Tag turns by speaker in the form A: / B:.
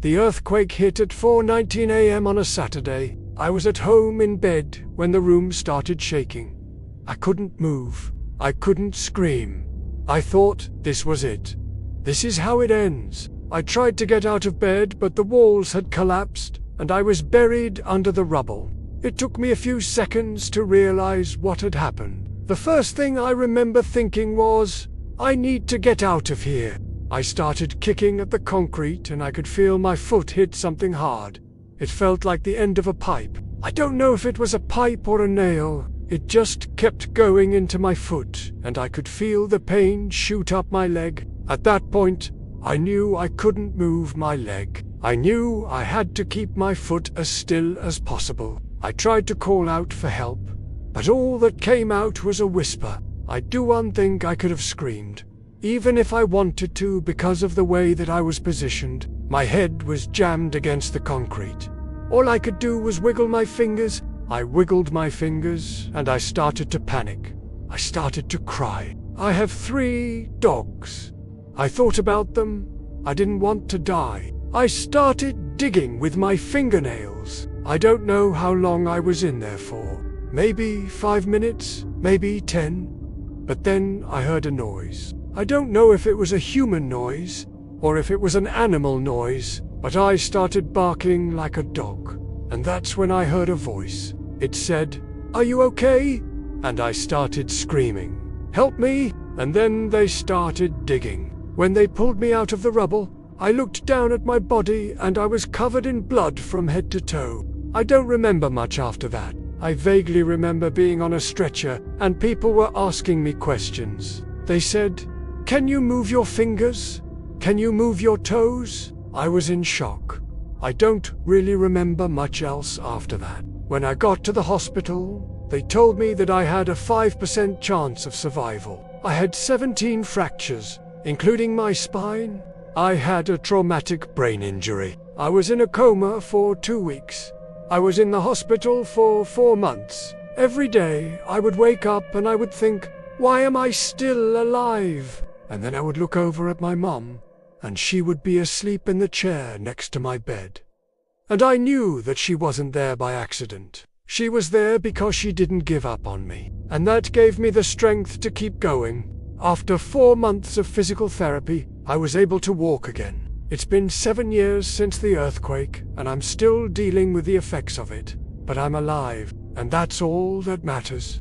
A: The earthquake hit at 4:19 a.m. on a Saturday. I was at home in bed when the room started shaking. I couldn't move. I couldn't scream. I thought this was it. This is how it ends. I tried to get out of bed, but the walls had collapsed, and I was buried under the rubble. It took me a few seconds to realize what had happened. The first thing I remember thinking was, I need to get out of here. I started kicking at the concrete, and I could feel my foot hit something hard. It felt like the end of a pipe. I don't know if it was a pipe or a nail. It just kept going into my foot, and I could feel the pain shoot up my leg. At that point, I knew I couldn't move my leg. I knew I had to keep my foot as still as possible. I tried to call out for help, but all that came out was a whisper. I do think I could have screamed, even if I wanted to, because of the way that I was positioned. My head was jammed against the concrete. All I could do was wiggle my fingers. I wiggled my fingers, and I started to panic. I started to cry. I have 3 dogs. I thought about them. I didn't want to die. I started digging with my fingernails. I don't know how long I was in there for. Maybe 5 minutes, maybe 10. But then I heard a noise. I don't know if it was a human noise or if it was an animal noise, but I started barking like a dog. And that's when I heard a voice. It said, "Are you okay?" And I started screaming, "Help me!" And then they started digging. When they pulled me out of the rubble, I looked down at my body and I was covered in blood from head to toe. I don't remember much after that. I vaguely remember being on a stretcher and people were asking me questions. They said, "Can you move your fingers? Can you move your toes?" I was in shock. I don't really remember much else after that. When I got to the hospital, they told me that I had a 5% chance of survival. I had 17 fractures, including my spine. I had a traumatic brain injury. I was in a coma for 2 weeks. I was in the hospital for 4 months. Every day I would wake up and I would think, why am I still alive? And then I would look over at my mom, and she would be asleep in the chair next to my bed. And I knew that she wasn't there by accident. She was there because she didn't give up on me. And that gave me the strength to keep going. After 4 months of physical therapy, I was able to walk again. It's been 7 years since the earthquake, and I'm still dealing with the effects of it. But I'm alive, and that's all that matters.